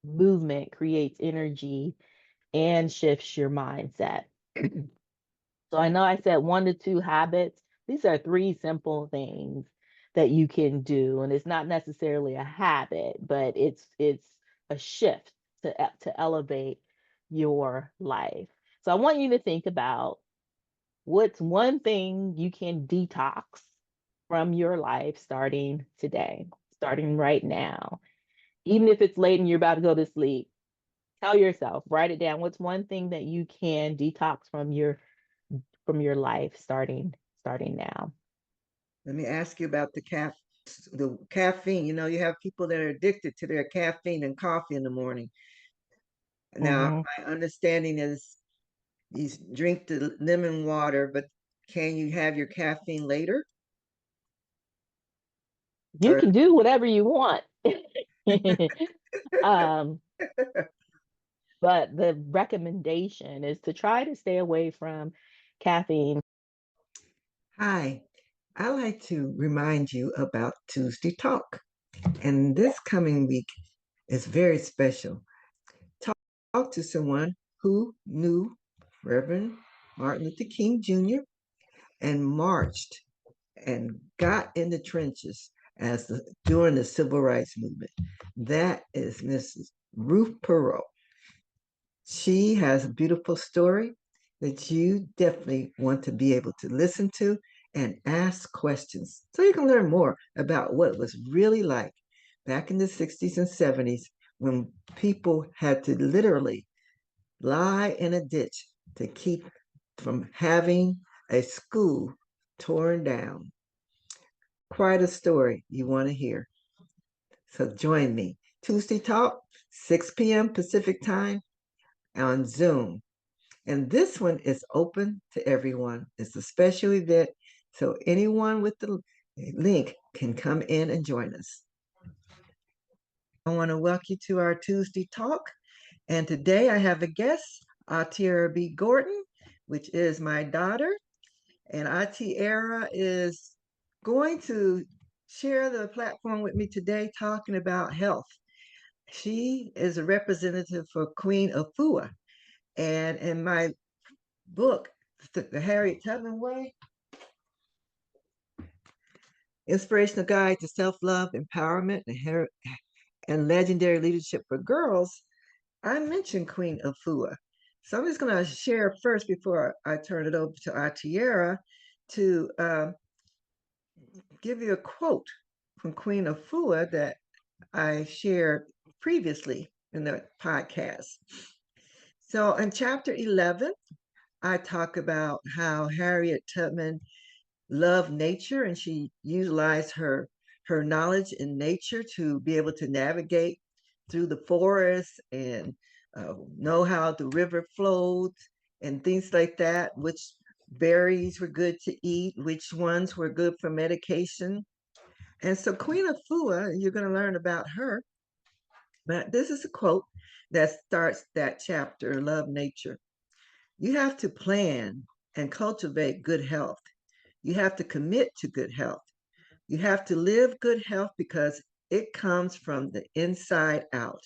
movement creates energy and shifts your mindset. So I know I said 1 to 2 habits. These are three simple things that you can do, and it's not necessarily a habit, but it's a shift to elevate your life. So I want you to think about what's one thing you can detox from your life starting today, starting right now. Even if it's late and you're about to go to sleep, tell yourself, write it down. What's one thing that you can detox from your life starting now? Let me ask you about the caffeine. You have people that are addicted to their caffeine and coffee in the morning. Now, Hmm. my understanding is you drink the lemon water, but can you have your caffeine later? You Or can do whatever you want. um, but the recommendation is to try to stay away from caffeine. hi, I like to remind you about Tuesday Talk. And this coming week is very special. Talk to someone who knew Reverend Martin Luther King Jr. and marched and got in the trenches during the civil rights movement. That is Mrs. Ruth Perot. She has a beautiful story that you definitely want to be able to listen to and ask questions so you can learn more about what it was really like back in the 60s and 70s when people had to literally lie in a ditch to keep from having a school torn down. Quite a story you want to hear. So join me. Tuesday Talk, 6 p.m. Pacific Time on Zoom. And this one is open to everyone. It's a special event, so anyone with the link can come in and join us. I want to welcome you to our Tuesday Talk. And today I have a guest, Atiara B. Gordon, which is my daughter. And Atiara is going to share the platform with me today talking about health. She is a representative for Queen Afua. And in my book, The Harriet Tubman Way, Inspirational Guide to Self-Love, Empowerment, and Legendary Leadership for Girls, I mentioned Queen Afua. So I'm just going to share first before I turn it over to Atiara to give you a quote from Queen Afua that I shared previously in the podcast. So in chapter 11, I talk about how Harriet Tubman loved nature and she utilized her knowledge in nature to be able to navigate through the forest and know how the river flowed and things like that, which berries were good to eat, which ones were good for medication. And so Queen Afua, you're going to learn about her, but this is a quote that starts that chapter, Love Nature. You have to plan and cultivate good health. You have to commit to good health. You have to live good health because it comes from the inside out.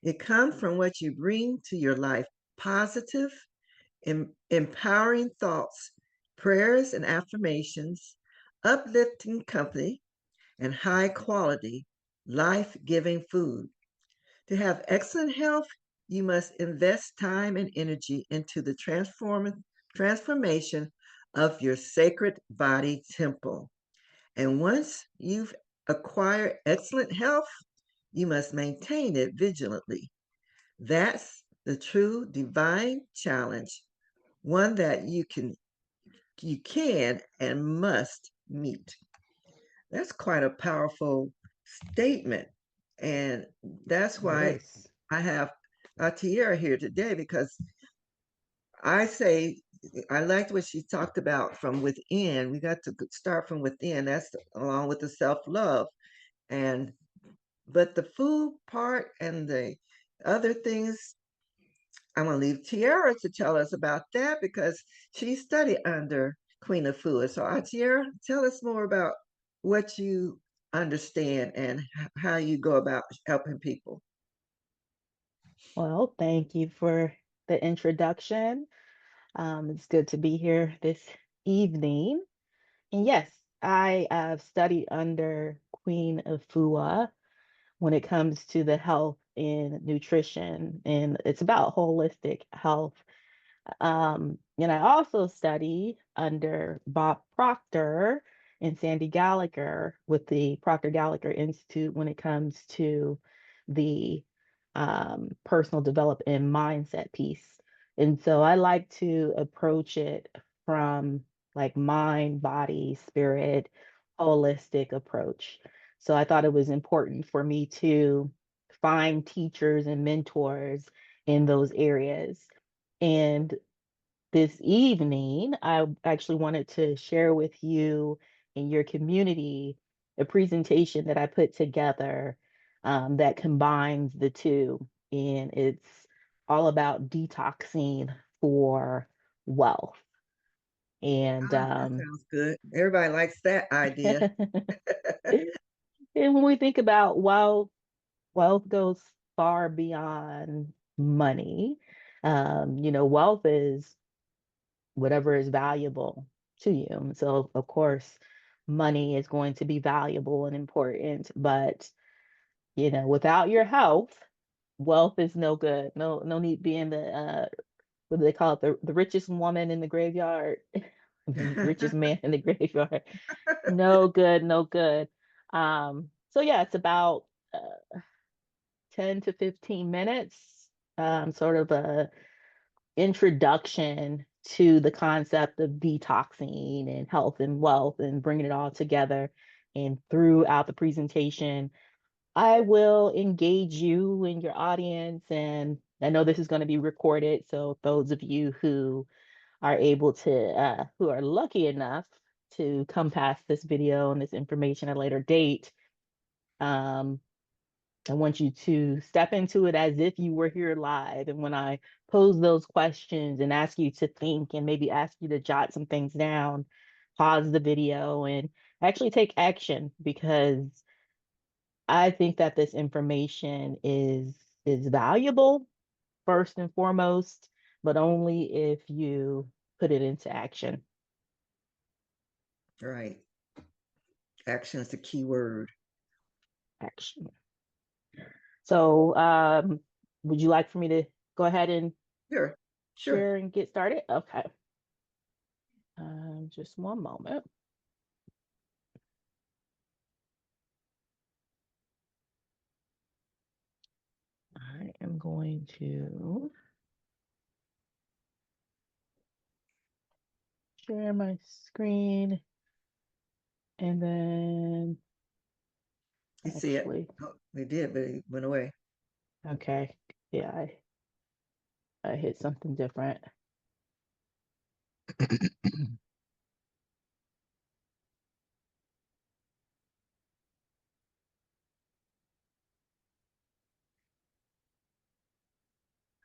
It comes from what you bring to your life positive, empowering thoughts, prayers and affirmations, uplifting company, and high quality, life giving food. To have excellent health, you must invest time and energy into the transformation of your sacred body temple. And once you've acquired excellent health, you must maintain it vigilantly. That's the true divine challenge, one that you can and must meet. That's quite a powerful statement. And that's why Yes. I have Atiera here today because I say I liked what she talked about from within. We got to start from within. That's along with the self-love. And but the food part and the other things, I'm gonna leave Tiara to tell us about that because she studied under Queen of Food. So Tiara, tell us more about what you understand and how you go about helping people. Well, thank you for the introduction. It's good to be here this evening. And yes, I have studied under Queen Afua when it comes to the health and nutrition, and it's about holistic health. And I also study under Bob Proctor and Sandy Gallagher with the Proctor Gallagher Institute when it comes to the personal development mindset piece. And so I like to approach it from like mind, body, spirit, holistic approach. So I thought it was important for me to find teachers and mentors in those areas. And this evening, I actually wanted to share with you and your community a presentation that I put together that combines the two. And it's all about detoxing for wealth. And Ah, that sounds good. Everybody likes that idea. and when we think about wealth, wealth goes far beyond money. Wealth is whatever is valuable to you. So, of course, money is going to be valuable and important, but without your health, wealth is no good. No need being the what do they call it? The richest woman in the graveyard, the richest man in the graveyard. No good, no good. So yeah, it's about 10 to 15 minutes, sort of a introduction to the concept of detoxing and health and wealth and bringing it all together. And throughout the presentation, I will engage you and your audience. And I know this is going to be recorded. So those of you who are able to, who are lucky enough to come past this video and this information at a later date, um, I want you to step into it as if you were here live. And when I pose those questions and ask you to think and maybe ask you to jot some things down, pause the video and actually take action because I think that this information is valuable first and foremost, but only if you put it into action. Right. Action is the key word. Action. So, would you like for me to go ahead and Sure. Sure. share and get started? Okay. Just one moment. I am going to share my screen and then You see it. actually, Oh, we did, but it went away. okay, yeah, I hit something different.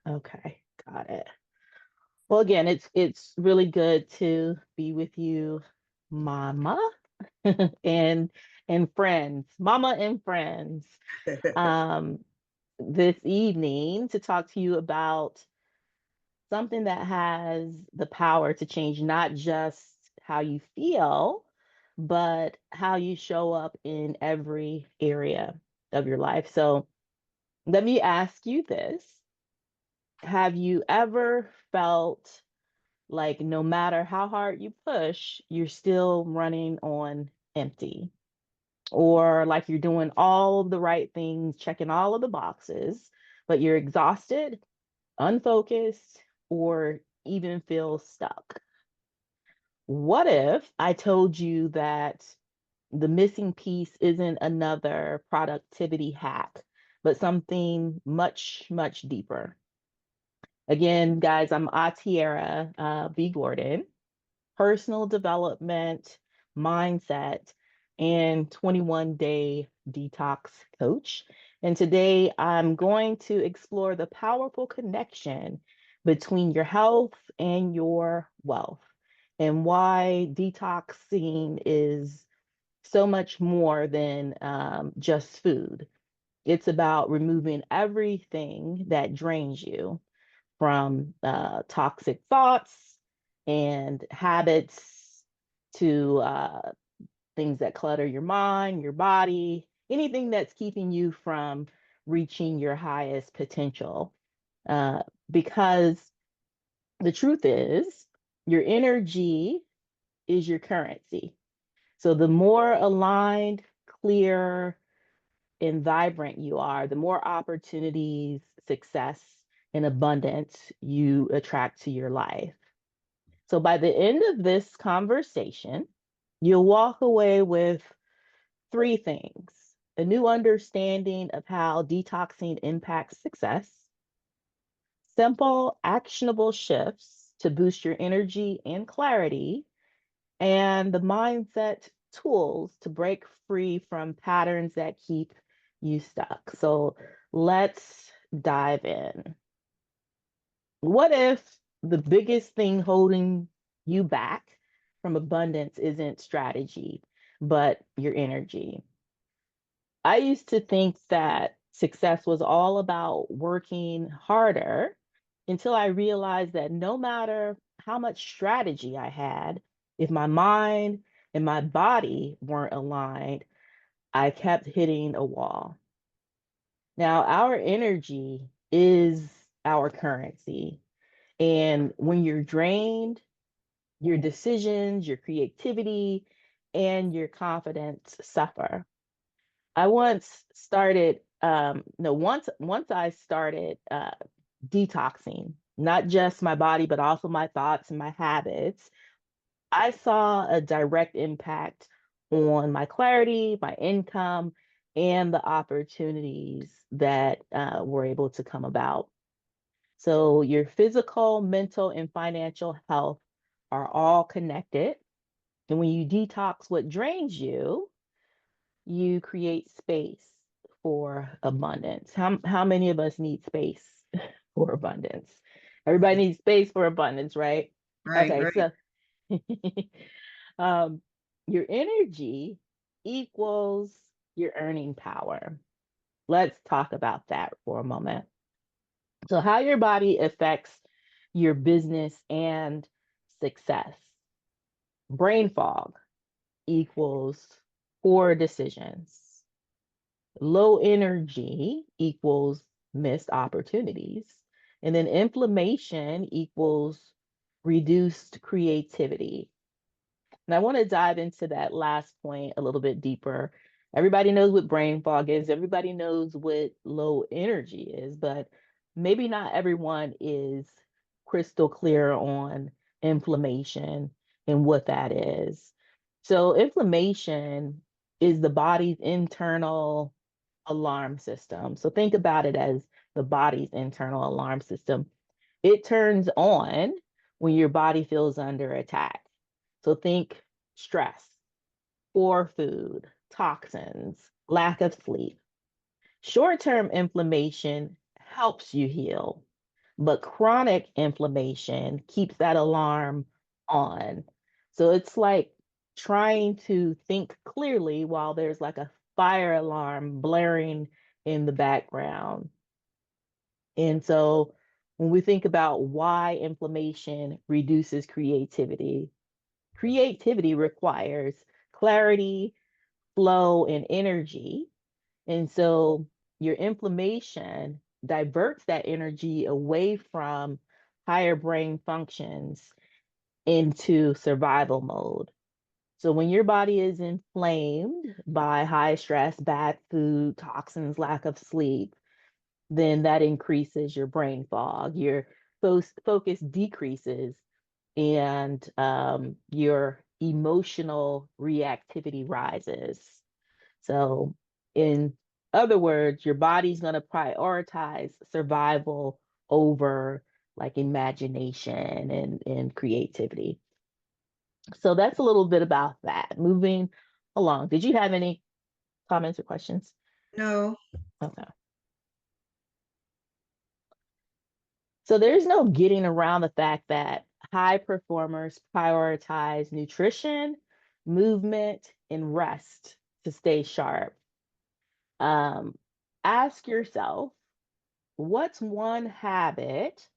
Okay, got it. Well, again, it's really good to be with you, Mama, and friends, Mama and friends, um, this evening to talk to you about something that has the power to change not just how you feel, but how you show up in every area of your life. So let me ask you this. Have you ever felt like no matter how hard you push, you're still running on empty? Or like you're doing all of the right things, checking all of the boxes, but you're exhausted, unfocused, or even feel stuck? What if I told you that the missing piece isn't another productivity hack, but something much, much deeper? Again, guys, I'm Atiara B. Gordon, personal development, mindset, and 21-day detox coach. And today I'm going to explore the powerful connection between your health and your wealth and why detoxing is so much more than just food. It's about removing everything that drains you, from toxic thoughts and habits to things that clutter your mind, your body, anything that's keeping you from reaching your highest potential. Uh, because the truth is, your energy is your currency. So the more aligned, clear, and vibrant you are, the more opportunities, success, and abundance you attract to your life. So by the end of this conversation, you'll walk away with three things: a new understanding of how detoxing impacts success, simple, actionable shifts to boost your energy and clarity, and the mindset tools to break free from patterns that keep you stuck. So let's dive in. What if the biggest thing holding you back from abundance isn't strategy, but your energy? I used to think that success was all about working harder until I realized that no matter how much strategy I had, if my mind and my body weren't aligned, I kept hitting a wall. Now, our energy is our currency. And when you're drained, your decisions, your creativity, and your confidence suffer. I once started, no, once I started detoxing, not just my body, but also my thoughts and my habits. I saw a direct impact on my clarity, my income, and the opportunities that were able to come about. So your physical, mental, and financial health are all connected. And when you detox what drains you, you create space for abundance. How many of us need space for abundance? Everybody needs space for abundance, right? Right, Okay, right. so um, your energy equals your earning power. Let's talk about that for a moment. So, how your body affects your business and success. Brain fog equals poor decisions. Low energy equals missed opportunities. And then inflammation equals reduced creativity. And I want to dive into that last point a little bit deeper. Everybody knows what brain fog is, everybody knows what low energy is, but maybe not everyone is crystal clear on inflammation and what that is. So, inflammation is the body's internal alarm system. So, think about it as the body's internal alarm system. It turns on when your body feels under attack. So think stress, poor food, toxins, lack of sleep. Short term inflammation helps you heal, but chronic inflammation keeps that alarm on. So it's like trying to think clearly while there's like a fire alarm blaring in the background. And so when we think about why inflammation reduces creativity, creativity requires clarity, flow, and energy. And so your inflammation diverts that energy away from higher brain functions into survival mode. So when your body is inflamed by high stress, bad food, toxins, lack of sleep, then that increases your brain fog, your focus decreases, and your emotional reactivity rises. So, in other words, your body's going to prioritize survival over like imagination and creativity. So, that's a little bit about that. Moving along. Did you have any comments or questions? No, Okay. So there's no getting around the fact that high performers prioritize nutrition, movement, and rest to stay sharp. Um, ask yourself, what's one habit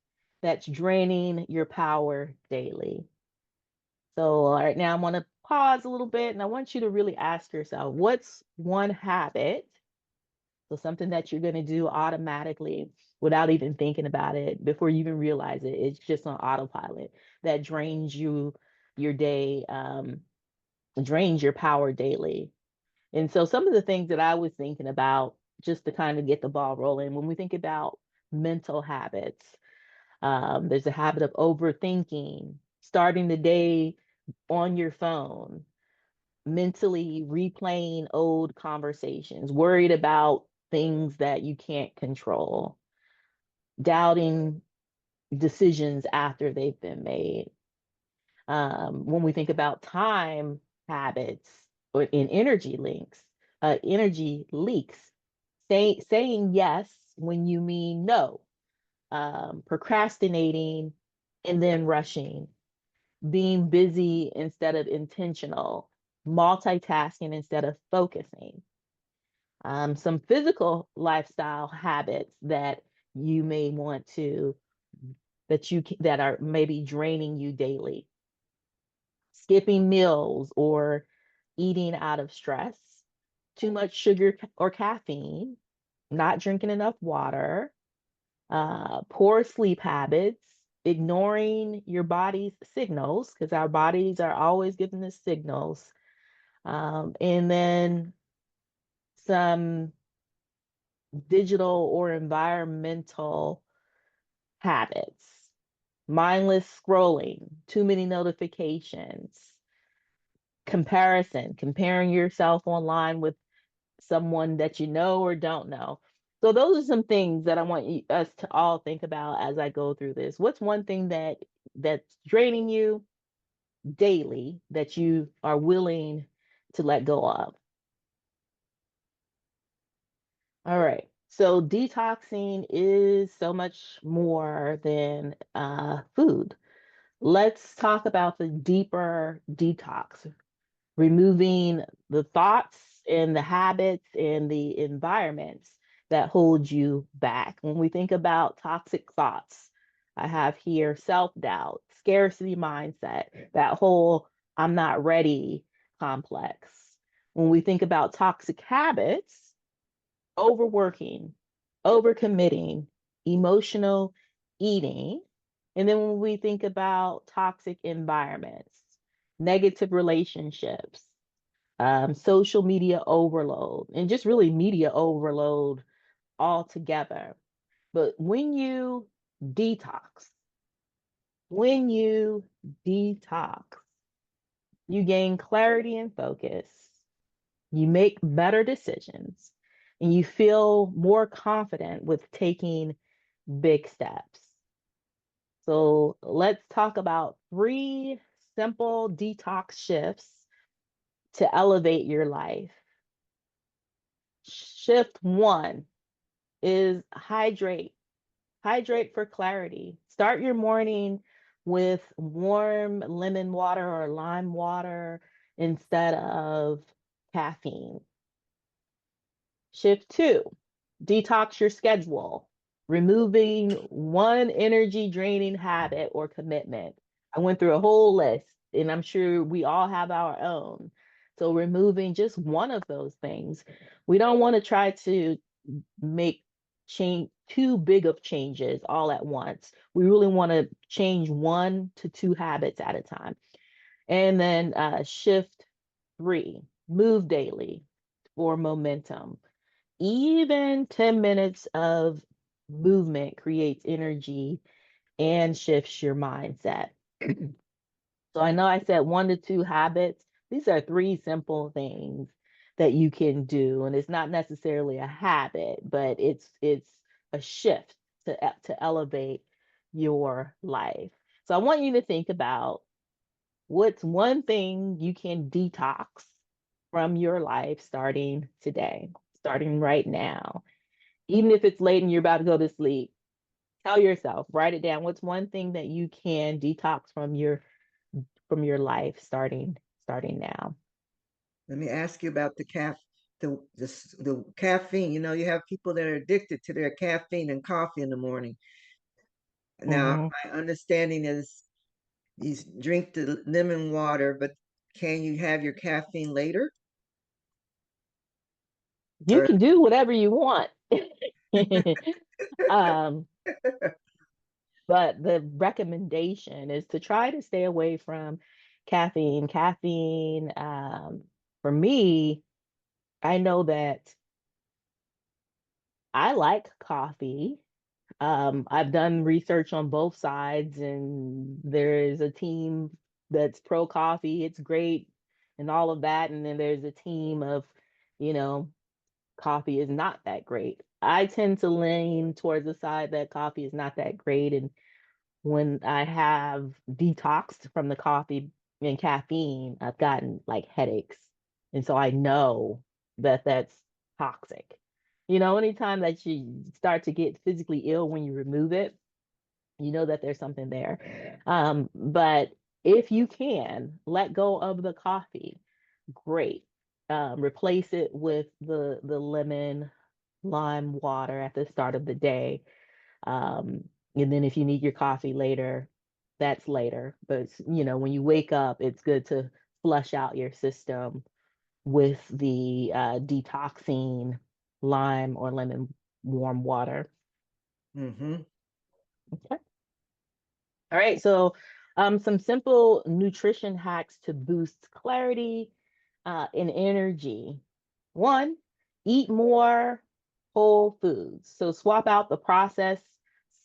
that's draining your power daily? So, all right, now I'm going to pause a little bit and I want you to really ask yourself, what's one habit? So, something that you're going to do automatically without even thinking about it before you even realize it. It's just on autopilot that drains you, your day, drains your power daily. And so, some of the things that I was thinking about just to kind of get the ball rolling when we think about mental habits, there's a habit of overthinking, starting the day on your phone, mentally replaying old conversations, worried about things that you can't control, doubting decisions after they've been made. When we think about time habits or in energy leaks, saying yes when you mean no, procrastinating and then rushing, being busy instead of intentional, multitasking instead of focusing. Some physical lifestyle habits that you may want to that are maybe draining you daily. Skipping meals or eating out of stress, too much sugar or caffeine, not drinking enough water, poor sleep habits, ignoring your body's signals, because our bodies are always giving us signals, and then some digital or environmental habits, mindless scrolling, too many notifications, comparing yourself online with someone that you know or don't know. So those are some things that I want us to all think about as I go through this. What's one thing that's draining you daily that you are willing to let go of? All right. So detoxing is so much more than food. Let's talk about the deeper detox, removing the thoughts and the habits and the environments that hold you back. When we think about toxic thoughts, I have here self doubt, scarcity mindset, that whole I'm not ready complex. When we think about toxic habits, overworking, overcommitting, emotional eating. And then when we think about toxic environments, negative relationships, social media overload, and just really media overload altogether. But detox, when you detox, you gain clarity and focus, you make better decisions, and you feel more confident with taking big steps. So let's talk about 3 simple detox shifts to elevate your life. Shift 1 is hydrate. Hydrate for clarity. Start your morning with warm lemon water or lime water instead of caffeine. Shift 2, detox your schedule, removing one energy draining habit or commitment. I went through a whole list and I'm sure we all have our own. So removing just one of those things. We don't want to try to make change too big of changes all at once. We really want to change 1 to 2 habits at a time. And then shift 3, move daily for momentum. Even 10 minutes of movement creates energy and shifts your mindset. So I know I said 1 to 2 habits. These are 3 simple things that you can do, and it's not necessarily a habit, but it's a shift to elevate your life. So I want you to think about what's one thing you can detox from your life starting today, starting right now. Even if it's late and you're about to go to sleep, tell yourself, write it down. What's one thing that you can detox from your life starting now? Let me ask you about the caffeine. You have people that are addicted to their caffeine and coffee in the morning. Now, Hmm. my understanding is you drink the lemon water, but can you have your caffeine later? You Or can do whatever you want. um, but the recommendation is to try to stay away from caffeine. Caffeine, for me, I know that I like coffee. I've done research on both sides, and there is a team that's pro coffee, it's great, and all of that. And then there's a team of, you know, coffee is not that great. I tend to lean towards the side that coffee is not that great. And when I have detoxed from the coffee and caffeine, I've gotten like headaches. And so I know that that's toxic. Anytime that you start to get physically ill when you remove it, you know that there's something there. But if you can let go of the coffee, great. Replace it with the lemon lime water at the start of the day. And then if you need your coffee later, that's later. But when you wake up, it's good to flush out your system with the detoxing lime or lemon warm water. mm-hmm, Okay. All right, so some simple nutrition hacks to boost clarity and energy. One, eat more whole foods. So swap out the processed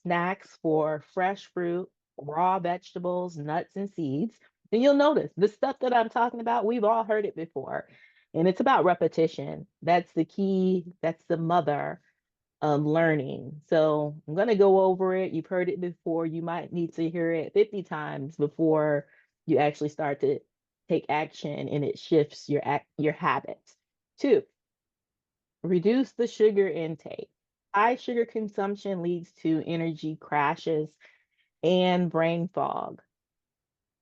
snacks for fresh fruit, raw vegetables, nuts, and seeds. And you'll notice the stuff that I'm talking about, we've all heard it before. And it's about repetition. That's the key, that's the mother learning. So I'm going to go over it. You've heard it before. You might need to hear it 50 times before you actually start to take action and it shifts your habits. Two, reduce the sugar intake. High sugar consumption leads to energy crashes and brain fog.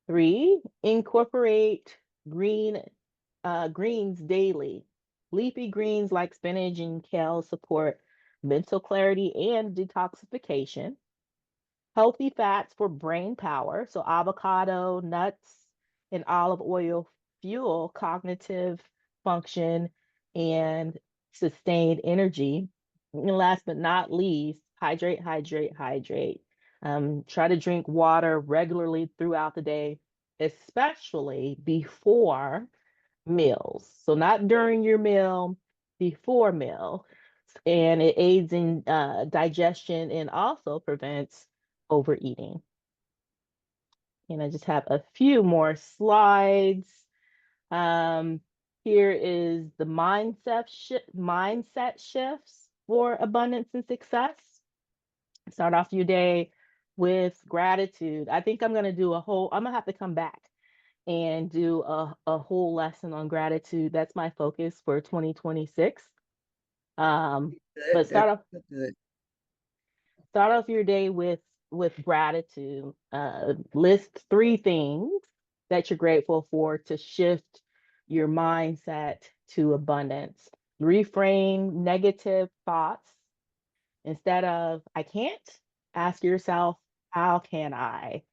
Three, incorporate greens daily. Leafy greens like spinach and kale support mental clarity and detoxification. Healthy fats for brain power. So, avocado, nuts, and olive oil fuel cognitive function and sustained energy. And last but not least, hydrate, hydrate, hydrate. Try to drink water regularly throughout the day, especially before meals. So not during your meal, before meal. And it aids in digestion and also prevents overeating. And I just have a few more slides. Um, Here is the mindset shifts for abundance and success. Start off your day with gratitude. I think I'm gonna have to come back and do a whole lesson on gratitude. That's my focus for 2026. Um, but good. That's good. start off your day with gratitude. List three things that you're grateful for to shift your mindset to abundance. Reframe negative thoughts. Instead of I can't, ask yourself, how can I?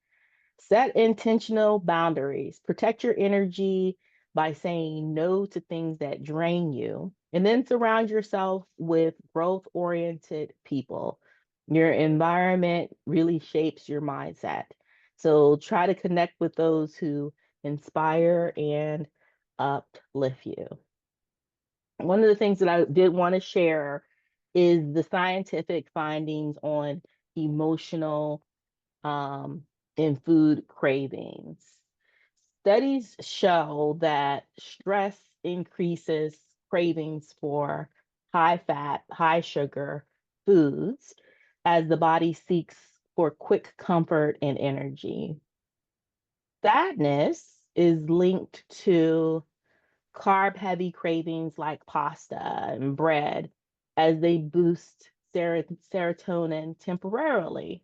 Set intentional boundaries. Protect your energy by saying no to things that drain you. And then surround yourself with growth oriented people. Your environment really shapes your mindset. So try to connect with those who inspire and uplift you. One of the things that I did want to share is the scientific findings on emotional in food cravings. Studies show that stress increases cravings for high fat, high sugar foods as the body seeks for quick comfort and energy. Sadness is linked to carb heavy cravings like pasta and bread as they boost serotonin temporarily.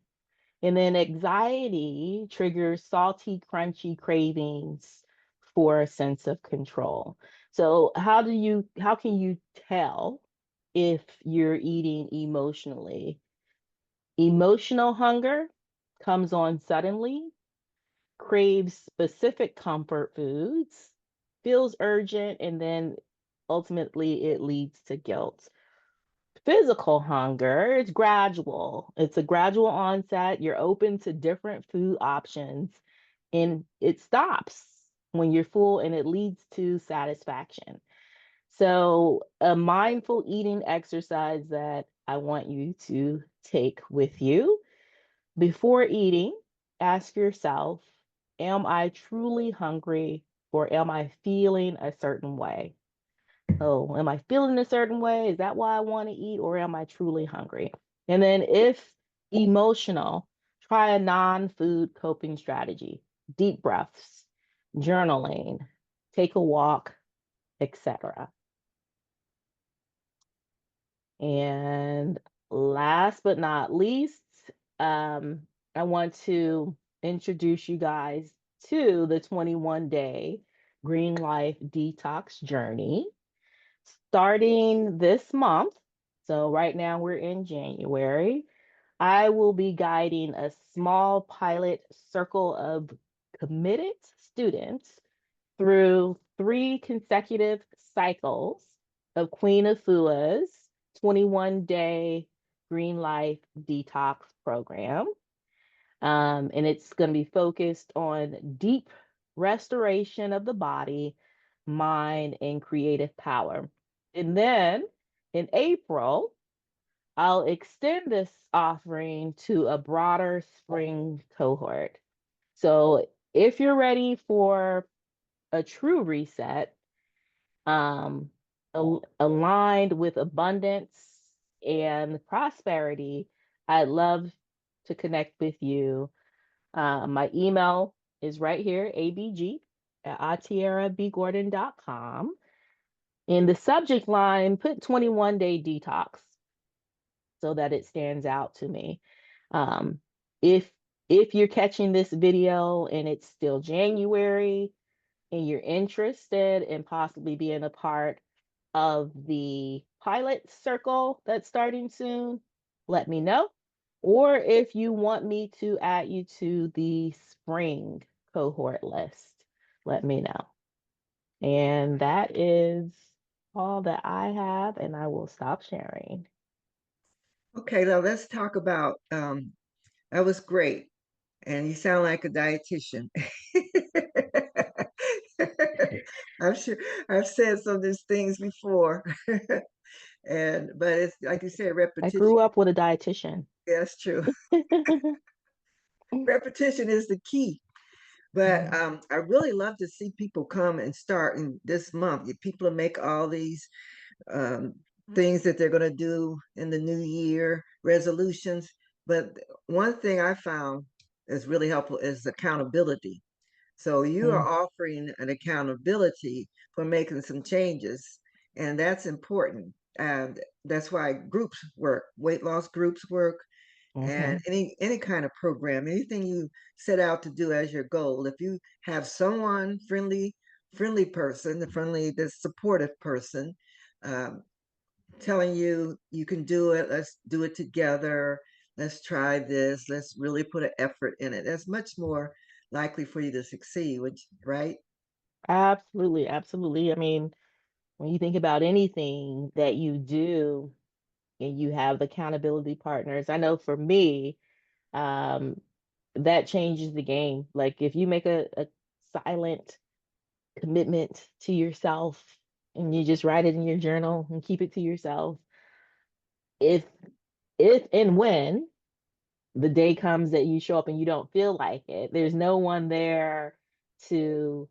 And then anxiety triggers salty, crunchy cravings for a sense of control. So how can you tell if you're eating emotionally? Emotional hunger comes on suddenly, craves specific comfort foods, feels urgent, and then ultimately it leads to guilt. Physical hunger is gradual. It's a gradual onset. You're open to different food options and it stops when you're full and it leads to satisfaction. So, a mindful eating exercise that I want you to take with you before eating, ask yourself, am I truly hungry or am I feeling a certain way? Oh, am I feeling a certain way? Is that why I want to eat, or am I truly hungry? And then, if emotional, try a non food coping strategy, deep breaths, journaling, take a walk, etc. And last but not least, um, I want to introduce you guys to the 21-day Green Life Detox Journey starting this month. So, right now we're in January. I will be guiding a small pilot circle of committed students through 3 consecutive cycles of Queen Afua's 21-day Green Life Detox program. And it's going to be focused on deep restoration of the body, mind, and creative power. And then in April, I'll extend this offering to a broader spring cohort. So if you're ready for a true reset, um, aligned with abundance and prosperity, I'd love to connect with you. My email is right here, abg at atiarabgordon.com. In the subject line, put 21-day detox so that it stands out to me. Um, if if you're catching this video and it's still January and you're interested in possibly being a part of the pilot circle that's starting soon, let me know. Or if you want me to add you to the spring cohort list, let me know. And that is all that I have, and I will stop sharing. Okay, now let's talk about that was great. And you sound like a dietitian. I'm sure I've said some of these things before. And but it's like you said, I repetition. grew up with a dietitian. Yeah, that's true. Repetition is the key. But Mhm. I really love to see people come and start in this month. People make all these um, things that they're going to do in the new year, resolutions. But one thing I found is really helpful is accountability. So you are Mm, offering an accountability for making some changes, and that's important. And that's why groups work, weight loss groups work, and mhm. any kind of program, anything you set out to do as your goal. If you have someone friendly person, the friendly, the supportive person, um, telling you you can do it, let's do it together, let's try this, let's really put an effort in it, that's much more likely for you to succeed, which right. Absolutely, absolutely. I mean, when you think about anything that you do and you have accountability partners, I know for me, um, that changes the game. Like if you make a silent commitment to yourself and you just write it in your journal and keep it to yourself, if and when the day comes that you show up and you don't feel like it, there's no one there to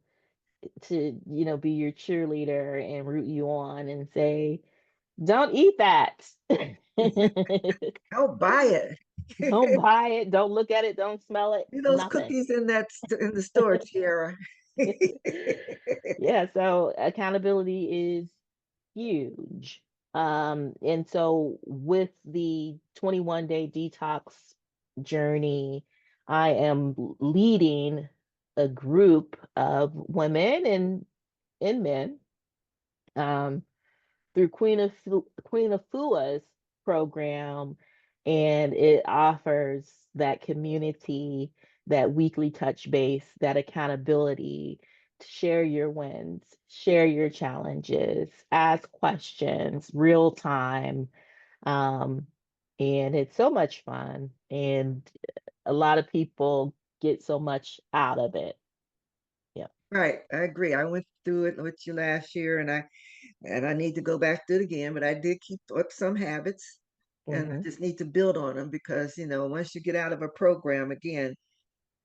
be your cheerleader and root you on and say, don't eat that. Go buy Don't it. buy it. Don't look at it. Don't smell it. Those Nothing. cookies in that in the store, Tiara. Yeah, so accountability is huge. And so with the 21-day detox journey, I am leading a group of women and men, um, through Queen Afua's program, and it offers that community, that weekly touch base, that accountability to share your wins, share your challenges, ask questions, real time. Um, and it's so much fun, and a lot of people get so much out of it. Yeah. Right, I agree. I went through it with you last year, and I need to go back through it again. But I did keep up some habits, and I Hmm. just need to build on them because once you get out of a program again,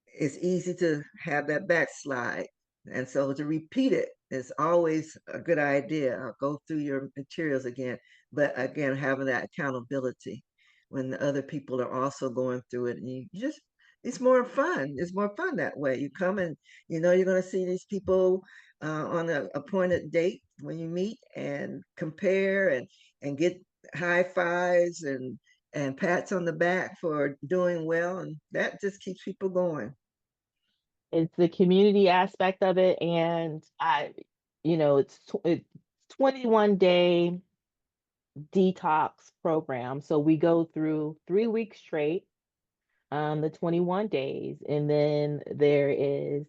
it's easy to have that backslide. And so to repeat it is always a good idea. I'll go through your materials again, but again, having that accountability when the other people are also going through it, and you just it's more fun. It's more fun that way. You come and you're going to see these people on an appointed date when you meet and compare and get high fives and pats on the back for doing well, and that just keeps people going. It's the community aspect of it, and it's 21-day detox program. So we go through 3 weeks straight, the 21 days, and then there is,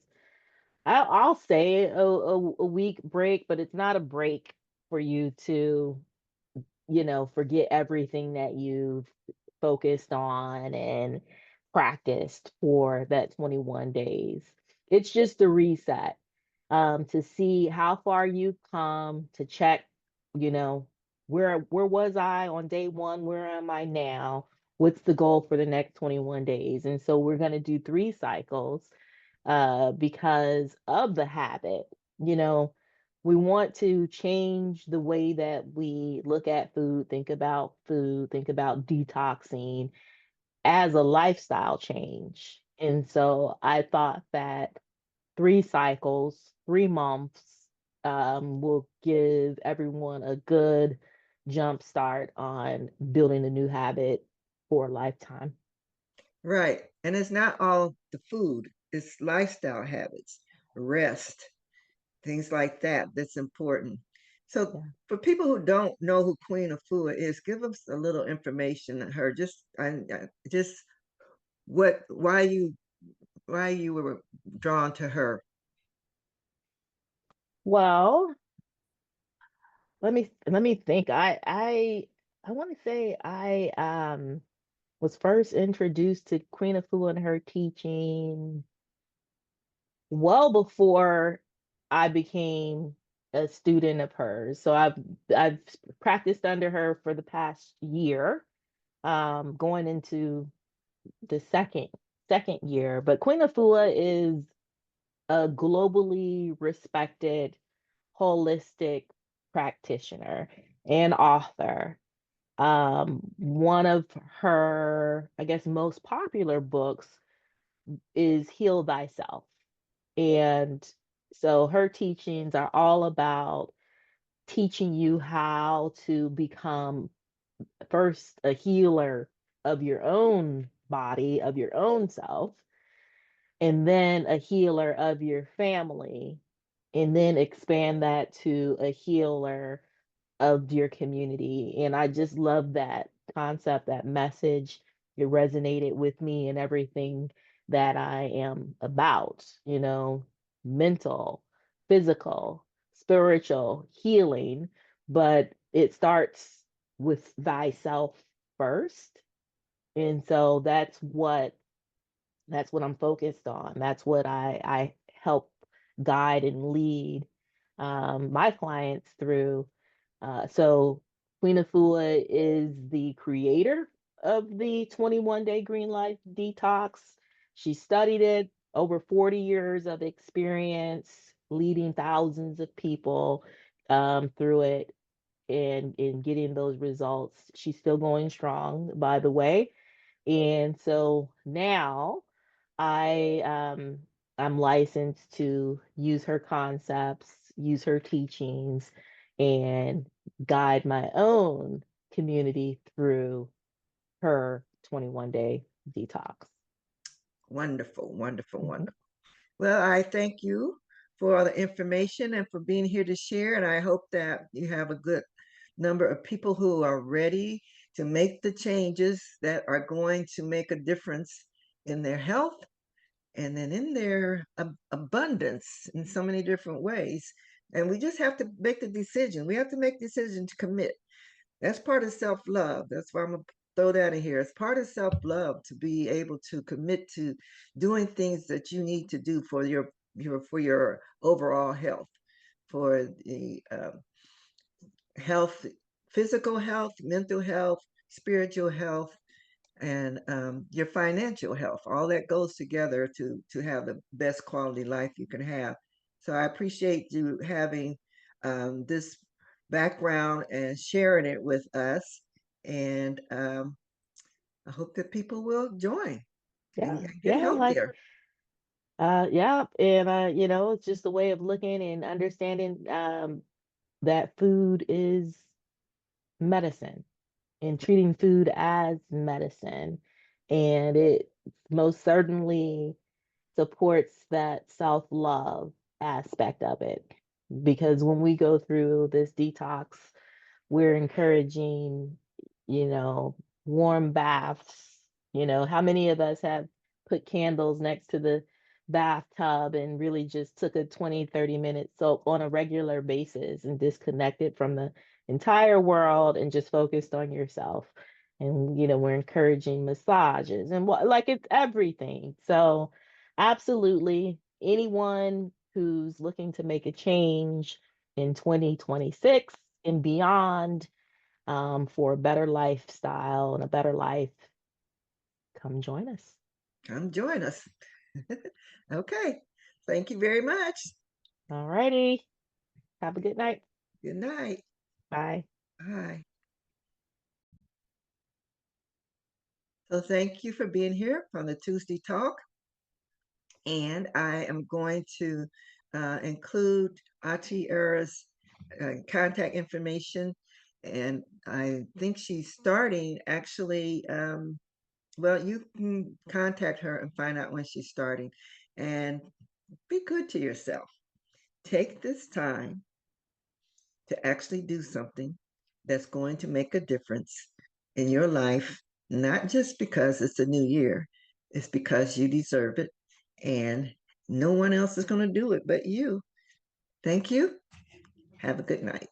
I'll say a week break, but it's not a break for you to, forget everything that you've focused on and practiced for that 21 days. It's just a reset, to see how far you've come, to check, you know, where was I on day one? Where am I now? What's the goal for the next 21 days? And so we're going to do 3 cycles, because of the habit. You know, we want to change the way that we look at food, think about detoxing as a lifestyle change. And so I thought that 3 cycles, 3 months, will give everyone a good jump start on building a new habit for a lifetime. Right. And it's not all the food, it's lifestyle habits, rest, things like that that's important. So Yeah. for people who don't know who Queen Afua is, give us a little information on her. Just what why you were drawn to her. Well, let me think. I want to say I was first introduced to Queen Afua and her teaching well before I became a student of hers. So I've practiced under her for the past year, going into the second year. But Queen Afua is a globally respected holistic practitioner and author. One of her, I guess, most popular books is Heal Thyself. And so her teachings are all about teaching you how to become first a healer of your own body, of your own self, and then a healer of your family, and then expand that to a healer of your community. And I just love that concept, that message. It resonated with me and everything that I am about, mental, physical, spiritual healing. But it starts with thyself first. And so that's what I'm focused on. That's what I help guide and lead, my clients through. So Queen Afua is the creator of the 21-day Green Life Detox. She studied it, over 40 years of experience leading thousands of people, through it, and getting those results. She's still going strong, by the way. And so now I'm licensed to use her concepts, use her teachings, and guide my own community through her 21-day detox. Wonderful, wonderful, Mhm. wonderful. Well, I thank you for all the information and for being here to share. And I hope that you have a good number of people who are ready to make the changes that are going to make a difference in their health and then in their abundance in so many different ways. And we just have to make the decision. We have to make the decision to commit. That's part of self-love. That's why I'm gonna throw that in here. It's part of self-love to be able to commit to doing things that you need to do for your overall health, for the health, physical health, mental health, spiritual health, and your financial health. All that goes together to have the best quality life you can have. So I appreciate you having this background and sharing it with us. And I hope that people will join Yeah, and get yeah, like healthier. yeah, and it's just a way of looking and understanding that food is medicine and treating food as medicine. And it most certainly supports that self-love aspect of it. Because when we go through this detox, we're encouraging, you know, warm baths. How many of us have put candles next to the bathtub and really just took a 20, 30-minute soak on a regular basis and disconnected from the entire world and just focused on yourself? And, we're encouraging massages and what, like it's everything. So, absolutely, anyone who's looking to make a change in 2026 and beyond, for a better lifestyle and a better life, come join us. Come join us. Okay. Thank you very much. All righty. Have a good night. Good night. Bye. Bye. So thank you for being here on the Tuesday Talk. And I am going to include Atiara's contact information. And I think she's starting actually. Well, you can contact her and find out when she's starting. And be good to yourself. Take this time to actually do something that's going to make a difference in your life, not just because it's a new year, it's because you deserve it. And no one else is going to do it but you. Thank you. Have a good night.